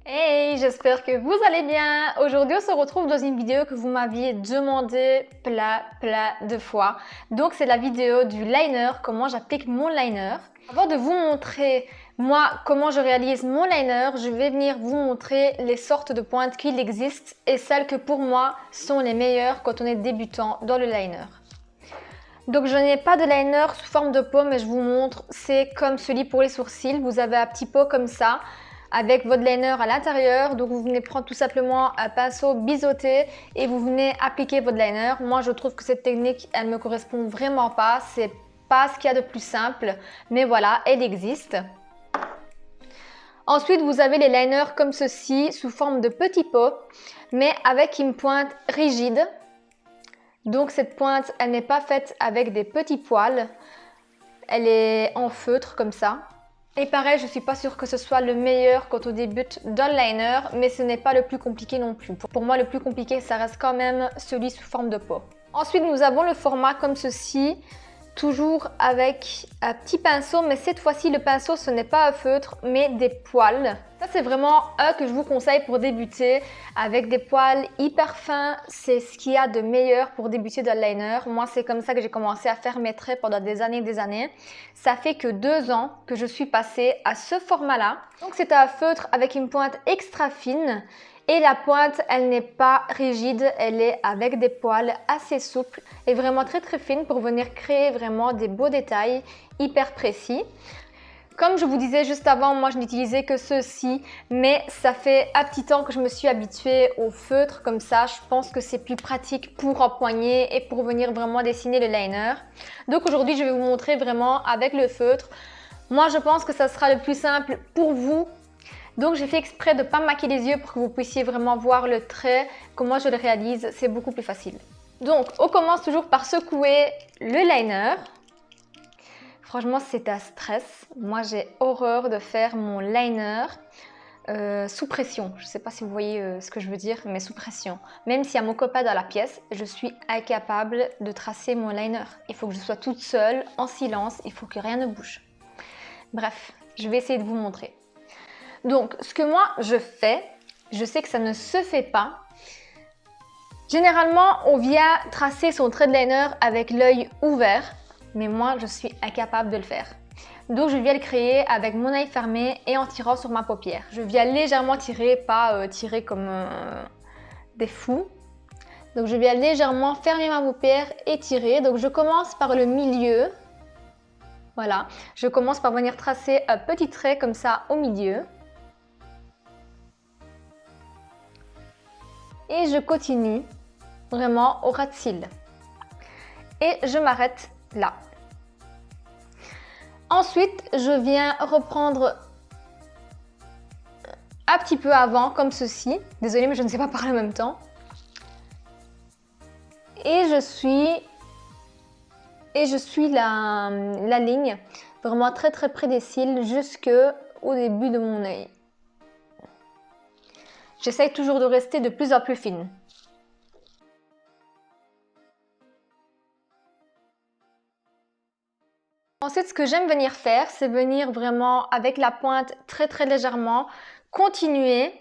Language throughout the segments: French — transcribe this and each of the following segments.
Hey, j'espère que vous allez bien. Aujourd'hui, on se retrouve dans une vidéo que vous m'aviez demandé plein de fois. Donc, c'est la vidéo du liner, comment j'applique mon liner. Avant de vous montrer, moi, comment je réalise mon liner, je vais venir vous montrer les sortes de pointes qu'il existe et celles que pour moi sont les meilleures quand on est débutant dans le liner. Donc je n'ai pas de liner sous forme de pot, mais je vous montre, c'est comme celui pour les sourcils. Vous avez un petit pot comme ça, avec votre liner à l'intérieur. Donc vous venez prendre tout simplement un pinceau biseauté et vous venez appliquer votre liner. Moi je trouve que cette technique, elle me correspond vraiment pas. C'est pas ce qu'il y a de plus simple, mais voilà, elle existe. Ensuite, vous avez les liners comme ceci, sous forme de petits pots, mais avec une pointe rigide. Donc cette pointe, elle n'est pas faite avec des petits poils, elle est en feutre comme ça. Et pareil, je ne suis pas sûre que ce soit le meilleur quand on débute dans le liner, mais ce n'est pas le plus compliqué non plus. Pour moi, le plus compliqué, ça reste quand même celui sous forme de pot. Ensuite, nous avons le format comme ceci, toujours avec un petit pinceau, mais cette fois-ci, le pinceau, ce n'est pas un feutre, mais des poils. Ça, c'est vraiment un que je vous conseille pour débuter, avec des poils hyper fins. C'est ce qu'il y a de meilleur pour débuter dans le liner. Moi, c'est comme ça que j'ai commencé à faire mes traits pendant des années et des années. Ça fait que 2 ans que je suis passée à ce format-là. Donc, c'est un feutre avec une pointe extra fine. Et la pointe, elle n'est pas rigide, elle est avec des poils assez souples et vraiment très fines pour venir créer vraiment des beaux détails hyper précis. Comme je vous disais juste avant, moi je n'utilisais que ceci, mais ça fait un petit temps que je me suis habituée au feutre comme ça. Je pense que c'est plus pratique pour empoigner et pour venir vraiment dessiner le liner. Donc aujourd'hui, je vais vous montrer vraiment avec le feutre. Moi, je pense que ça sera le plus simple pour vous. Donc j'ai fait exprès de ne pas maquiller les yeux pour que vous puissiez vraiment voir le trait, comment je le réalise, c'est beaucoup plus facile. Donc on commence toujours par secouer le liner. Franchement c'est un stress, moi j'ai horreur de faire mon liner sous pression. Je ne sais pas si vous voyez ce que je veux dire, mais sous pression. Même s'il y a mon copain dans la pièce, je suis incapable de tracer mon liner. Il faut que je sois toute seule, en silence, il faut que rien ne bouge. Bref, je vais essayer de vous montrer. Donc, ce que moi je fais, je sais que ça ne se fait pas. Généralement, on vient tracer son trait de liner avec l'œil ouvert, mais moi je suis incapable de le faire. Donc, je viens le créer avec mon œil fermé et en tirant sur ma paupière. Je viens légèrement tirer, pas tirer comme des fous. Donc, je viens légèrement fermer ma paupière et tirer. Donc, je commence par le milieu. Voilà, je commence par venir tracer un petit trait comme ça au milieu. Et je continue vraiment au ras de cils. Et je m'arrête là. Ensuite, je viens reprendre un petit peu avant, comme ceci. Désolée, mais je ne sais pas parler en même temps. Et je suis la ligne vraiment très près des cils jusqu'au début de mon œil. J'essaye toujours de rester de plus en plus fine. Ensuite, ce que j'aime venir faire, c'est venir vraiment avec la pointe très légèrement, continuer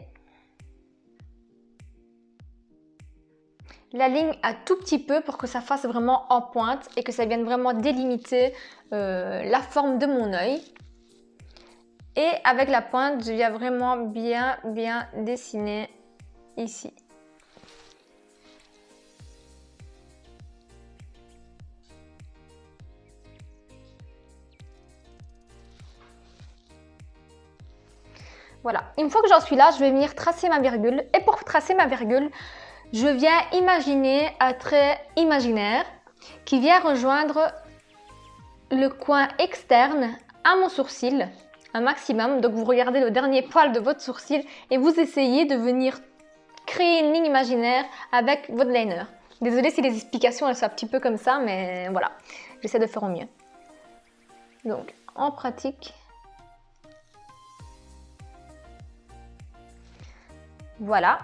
la ligne un tout petit peu pour que ça fasse vraiment en pointe et que ça vienne vraiment délimiter la forme de mon œil. Et avec la pointe, je viens vraiment bien dessiner ici. Voilà, une fois que j'en suis là, je vais venir tracer ma virgule. Et pour tracer ma virgule, je viens imaginer un trait imaginaire qui vient rejoindre le coin externe à mon sourcil. Un maximum, donc vous regardez le dernier poil de votre sourcil et vous essayez de venir créer une ligne imaginaire avec votre liner. Désolée si les explications elles sont un petit peu comme ça, mais voilà, j'essaie de faire au mieux. Donc en pratique, voilà.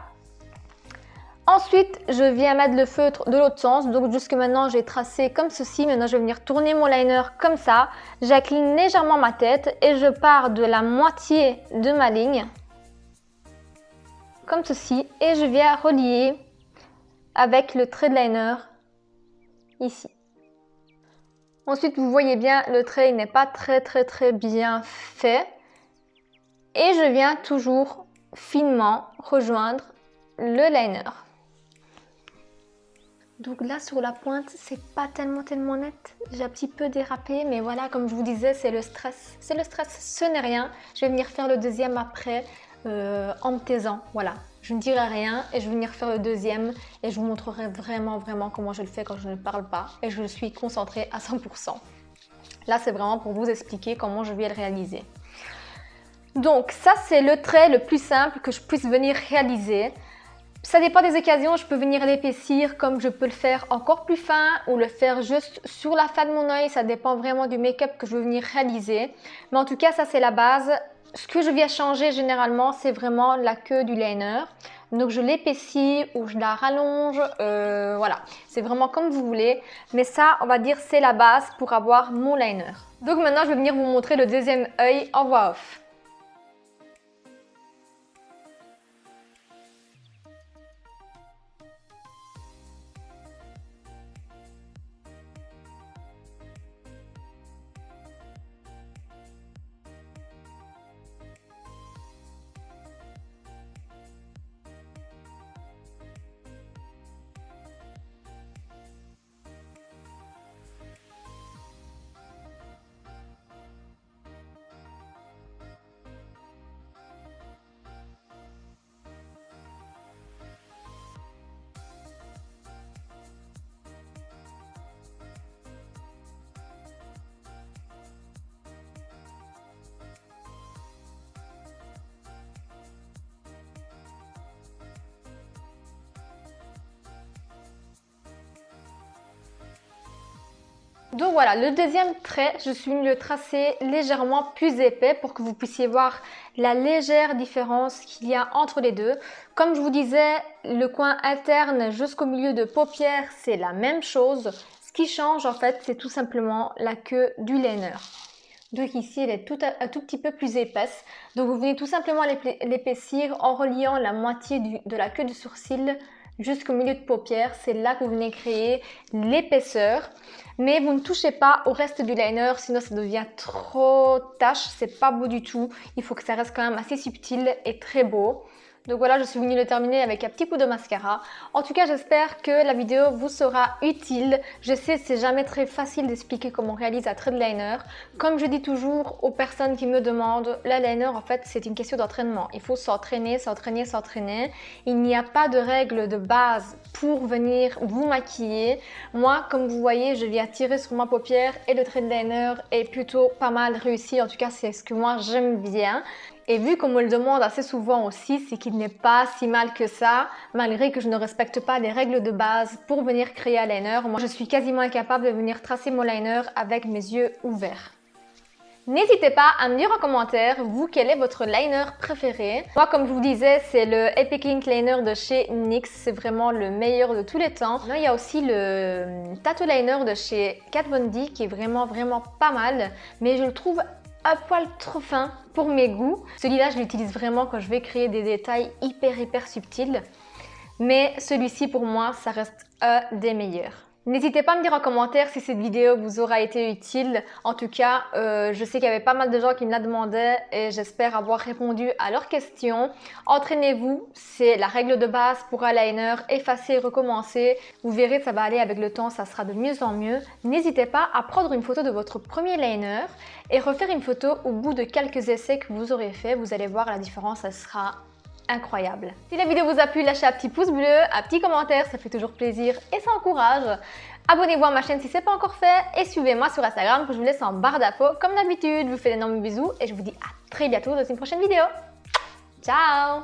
Ensuite, je viens mettre le feutre de l'autre sens. Donc jusque maintenant, j'ai tracé comme ceci. Maintenant, je vais venir tourner mon liner comme ça. J'incline légèrement ma tête et je pars de la moitié de ma ligne. comme ceci et je viens relier avec le trait de liner ici. Ensuite, vous voyez bien, le trait n'est pas très bien fait. Et je viens toujours finement rejoindre le liner. Donc là, sur la pointe, c'est pas tellement net. J'ai un petit peu dérapé, mais voilà, comme je vous disais, c'est le stress. C'est le stress, ce n'est rien. Je vais venir faire le deuxième après en me taisant. Voilà, je ne dirai rien et je vais venir faire le deuxième et je vous montrerai vraiment comment je le fais quand je ne parle pas et je suis concentrée à 100%. Là, c'est vraiment pour vous expliquer comment je vais le réaliser. Donc ça, c'est le trait le plus simple que je puisse venir réaliser. Ça dépend des occasions, je peux venir l'épaissir comme je peux le faire encore plus fin ou le faire juste sur la fin de mon œil. Ça dépend vraiment du make-up que je veux venir réaliser. Mais en tout cas, ça c'est la base. Ce que je viens changer généralement, c'est vraiment la queue du liner. Donc je l'épaissis ou je la rallonge, voilà. C'est vraiment comme vous voulez. Mais ça, on va dire, c'est la base pour avoir mon liner. Donc maintenant, je vais venir vous montrer le deuxième œil en voix off. Donc voilà, le deuxième trait, je suis venue le tracer légèrement plus épais pour que vous puissiez voir la légère différence qu'il y a entre les deux. Comme je vous disais, le coin interne jusqu'au milieu de paupières, c'est la même chose. Ce qui change en fait, c'est tout simplement la queue du liner. Donc ici, elle est un tout petit peu plus épaisse. Donc vous venez tout simplement l'épaissir en reliant la moitié de la queue du sourcil jusqu'au milieu de paupières. C'est là que vous venez créer l'épaisseur. Mais vous ne touchez pas au reste du liner, sinon ça devient trop tache. C'est pas beau du tout. Il faut que ça reste quand même assez subtil et très beau. Donc voilà, je suis venue le terminer avec un petit coup de mascara. En tout cas, j'espère que la vidéo vous sera utile. Je sais, c'est jamais très facile d'expliquer comment on réalise un trait de liner. Comme je dis toujours aux personnes qui me demandent, l'eyeliner, en fait, c'est une question d'entraînement. Il faut s'entraîner. Il n'y a pas de règle de base pour venir vous maquiller. Moi, comme vous voyez, je viens tirer sur ma paupière et le trait de liner est plutôt pas mal réussi. En tout cas, c'est ce que moi, j'aime bien. Et vu qu'on me le demande assez souvent aussi, c'est qu'il n'est pas si mal que ça, malgré que je ne respecte pas les règles de base pour venir créer un liner. Moi, je suis quasiment incapable de venir tracer mon liner avec mes yeux ouverts. N'hésitez pas à me dire en commentaire, vous, quel est votre liner préféré. Moi, comme je vous disais, c'est le Epic Ink Liner de chez NYX. C'est vraiment le meilleur de tous les temps. Là, il y a aussi le Tattoo Liner de chez Kat Von D qui est vraiment pas mal. Mais je le trouve un poil trop fin pour mes goûts. Celui-là, je l'utilise vraiment quand je vais créer des détails hyper subtils. Mais celui-ci, pour moi, ça reste un des meilleurs. N'hésitez pas à me dire en commentaire si cette vidéo vous aura été utile. En tout cas, je sais qu'il y avait pas mal de gens qui me la demandaient et j'espère avoir répondu à leurs questions. Entraînez-vous, c'est la règle de base pour un liner. Effacez et recommencez. Vous verrez, ça va aller avec le temps, ça sera de mieux en mieux. N'hésitez pas à prendre une photo de votre premier liner et refaire une photo au bout de quelques essais que vous aurez fait. Vous allez voir la différence, ça sera incroyable. Si la vidéo vous a plu, lâchez un petit pouce bleu, un petit commentaire, ça fait toujours plaisir et ça encourage. Abonnez-vous à ma chaîne si ce n'est pas encore fait et suivez-moi sur Instagram que je vous laisse en barre d'infos comme d'habitude. Je vous fais d'énormes bisous et je vous dis à très bientôt dans une prochaine vidéo. Ciao!